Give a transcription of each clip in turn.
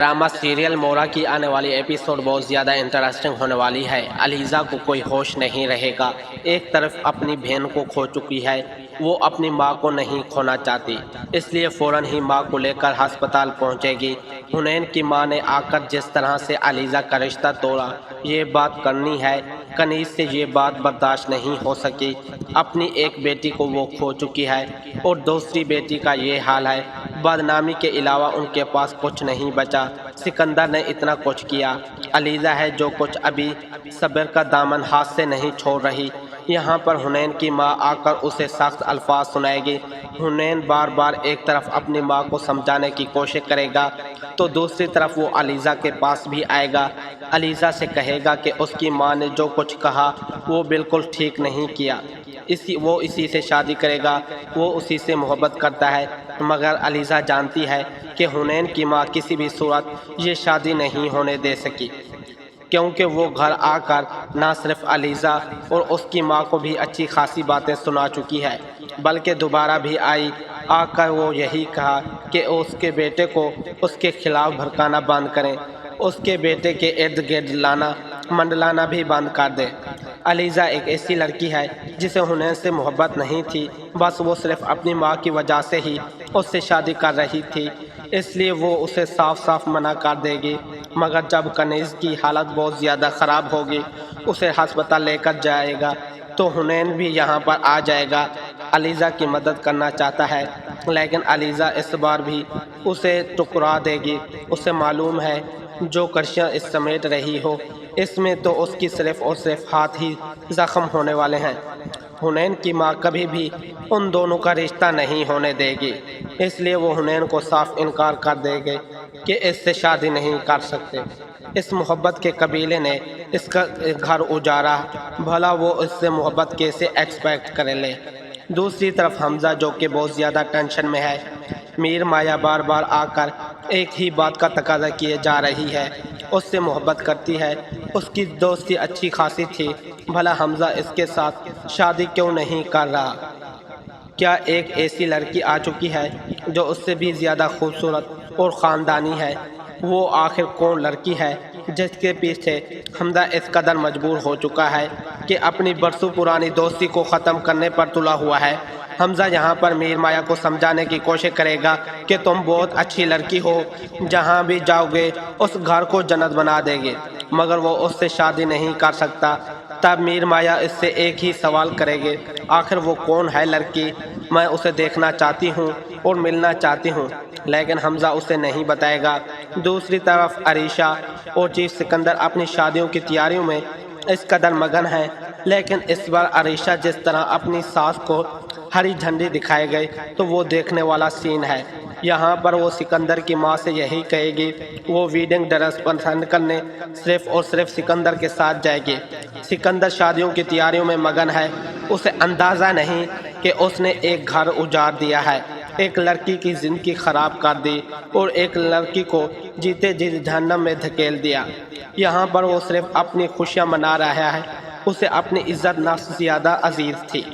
Drama serial मोरा की आने वाली एपिसोड बहुत ज़्यादा इंटरेस्टिंग होने वाली है। अलीज़ा को कोई होश नहीं रहेगा। एक तरफ अपनी बहन को खो चुकी है, वो अपनी माँ को नहीं खोना चाहती, इसलिए फ़ौरन ही माँ को लेकर अस्पताल पहुँचेगी। हुनैन की माँ ने आकर जिस तरह से अलीज़ा का रिश्ता तोड़ा, ये बात करनी है। कनीज़ से ये बात बर्दाश्त नहीं हो सकी। अपनी एक बेटी को वो खो चुकी है और दूसरी बेटी का ये हाल है। बदनामी के अलावा उनके पास कुछ नहीं बचा। सिकंदर ने इतना कुछ किया। अलीज़ा है जो कुछ अभी सब्र का दामन हाथ से नहीं छोड़ रही। यहाँ पर हुनैन की माँ आकर उसे सख्त अल्फाज सुनाएगी। हुनैन बार बार एक तरफ अपनी माँ को समझाने की कोशिश करेगा तो दूसरी तरफ वो अलीज़ा के पास भी आएगा। अलीज़ा से कहेगा कि उसकी माँ ने जो कुछ कहा वो बिल्कुल ठीक नहीं किया, इसी से शादी करेगा, वो उसी से मोहब्बत करता है। मगर अलीज़ा जानती है कि हुनैन की माँ किसी भी सूरत ये शादी नहीं होने दे सकी, क्योंकि वो घर आकर ना सिर्फ अलीज़ा और उसकी माँ को भी अच्छी खासी बातें सुना चुकी है, बल्कि दोबारा भी आकर वो यही कहा कि उसके बेटे को उसके खिलाफ भड़काना बंद करें, उसके बेटे के इर्द गिर्द मंडलाना भी बंद कर दे। अलीज़ा एक ऐसी लड़की है जिसे हुनैन से मोहब्बत नहीं थी, बस वो सिर्फ अपनी माँ की वजह से ही उससे शादी कर रही थी, इसलिए वो उसे साफ साफ मना कर देगी। मगर जब कनीज़ की हालत बहुत ज़्यादा ख़राब होगी, उसे अस्पताल लेकर जाएगा तो हुनैन भी यहाँ पर आ जाएगा। अलीज़ा की मदद करना चाहता है, लेकिन अलीज़ा इस बार भी उसे ठुकरा देगी। उसे मालूम है जो कशियाँ इस समेट रही हो, इसमें तो उसकी सिर्फ और सिर्फ हाथ ही ज़ख्म होने वाले हैं। हुनैन की माँ कभी भी उन दोनों का रिश्ता नहीं होने देगी, इसलिए वो हुनैन को साफ इनकार कर देगी कि इससे शादी नहीं कर सकते। इस मोहब्बत के कबीले ने इसका घर उजाड़ा, भला वो इससे मोहब्बत कैसे एक्सपेक्ट कर ले। दूसरी तरफ हमज़ा जो कि बहुत ज़्यादा टेंशन में है। मीर माया बार बार आकर एक ही बात का तकाजा किए जा रही है, उससे मोहब्बत करती है, उसकी दोस्ती अच्छी खासी थी, भला हमज़ा इसके साथ शादी क्यों नहीं कर रहा। क्या एक ऐसी लड़की आ चुकी है जो उससे भी ज़्यादा खूबसूरत और ख़ानदानी है। वो आखिर कौन लड़की है जिसके पीछे हमज़ा इस कदर मजबूर हो चुका है कि अपनी बरसों पुरानी दोस्ती को ख़त्म करने पर तुला हुआ है। हमज़ा यहाँ पर मीर माया को समझाने की कोशिश करेगा कि तुम बहुत अच्छी लड़की हो, जहाँ भी जाओगे उस घर को जन्नत बना देगे, मगर वो उससे शादी नहीं कर सकता। तब मीर माया इससे एक ही सवाल करेंगे, आखिर वो कौन है लड़की, मैं उसे देखना चाहती हूँ और मिलना चाहती हूँ, लेकिन हमज़ा उसे नहीं बताएगा। दूसरी तरफ अरीशा और चीफ सिकंदर अपनी शादियों की तैयारियों में इस कदर मगन है, लेकिन इस बार अरीशा जिस तरह अपनी सास को हरी झंडी दिखाए गए तो वो देखने वाला सीन है। यहाँ पर वो सिकंदर की माँ से यही कहेगी, वो वेडिंग ड्रेस पसंद करने सिर्फ और सिर्फ सिकंदर के साथ जाएगी। सिकंदर शादियों की तैयारियों में मगन है, उसे अंदाज़ा नहीं कि उसने एक घर उजाड़ दिया है, एक लड़की की ज़िंदगी ख़राब कर दी और एक लड़की को जीते जी जहन्नम में धकेल दिया। यहाँ पर वो सिर्फ अपनी खुशियाँ मना रहा है, उसे अपनी इज़्ज़त नफ्स ज़्यादा अजीज़ थी,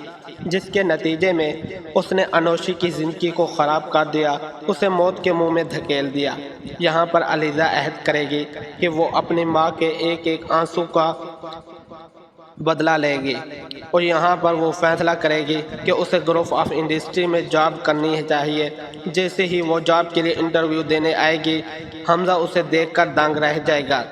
जिसके नतीजे में उसने अनोशी की ज़िंदगी को ख़राब कर दिया, उसे मौत के मुंह में धकेल दिया। यहाँ पर अलीज़ा अहद करेगी कि वो अपनी माँ के एक एक आंसू का बदला लेगी और यहाँ पर वो फैसला करेगी कि उसे ग्रुप ऑफ इंडस्ट्री में जॉब करनी चाहिए। जैसे ही वो जॉब के लिए इंटरव्यू देने आएगी, हमज़ा उसे देखकर दंग रह जाएगा।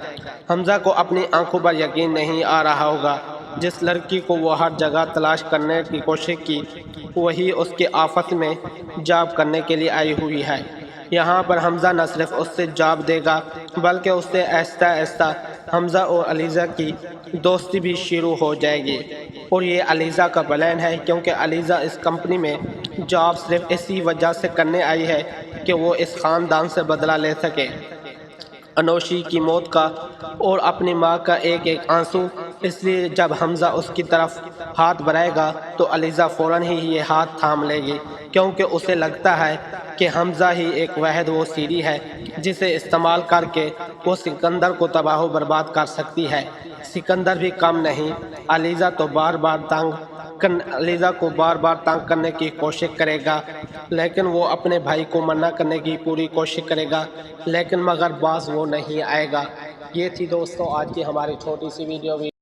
हमज़ा को अपनी आंखों पर यकीन नहीं आ रहा होगा। जिस लड़की को वो हर जगह तलाश करने की कोशिश की, वही उसके आफत में जॉब करने के लिए आई हुई है। यहाँ पर हमज़ा न सिर्फ उससे जॉब देगा, बल्कि उससे आहिस्ता आहिस्ता हमज़ा और अलीज़ा की दोस्ती भी शुरू हो जाएगी। और ये अलीज़ा का प्लान है, क्योंकि अलीज़ा इस कंपनी में जॉब सिर्फ इसी वजह से करने आई है कि वो इस ख़ानदान से बदला ले सके, अनोशी की मौत का और अपनी माँ का एक एक आंसू। इसलिए जब हमज़ा उसकी तरफ हाथ बढ़ाएगा तो अलीज़ा फ़ौरन ही ये हाथ थाम लेगी, क्योंकि उसे लगता है कि हमज़ा ही एक वाहिद वो सीढ़ी है जिसे इस्तेमाल करके वो सिकंदर को तबाह बर्बाद कर सकती है। सिकंदर भी कम नहीं, अलीज़ा तो बार बार तंग علیزہ کو بار بار تنگ کرنے کی کوشش کرے گا، لیکن وہ اپنے بھائی کو منع کرنے کی پوری کوشش کرے گا، لیکن مگر باز وہ نہیں آئے گا۔ یہ تھی دوستو آج کی ہماری چھوٹی سی ویڈیو۔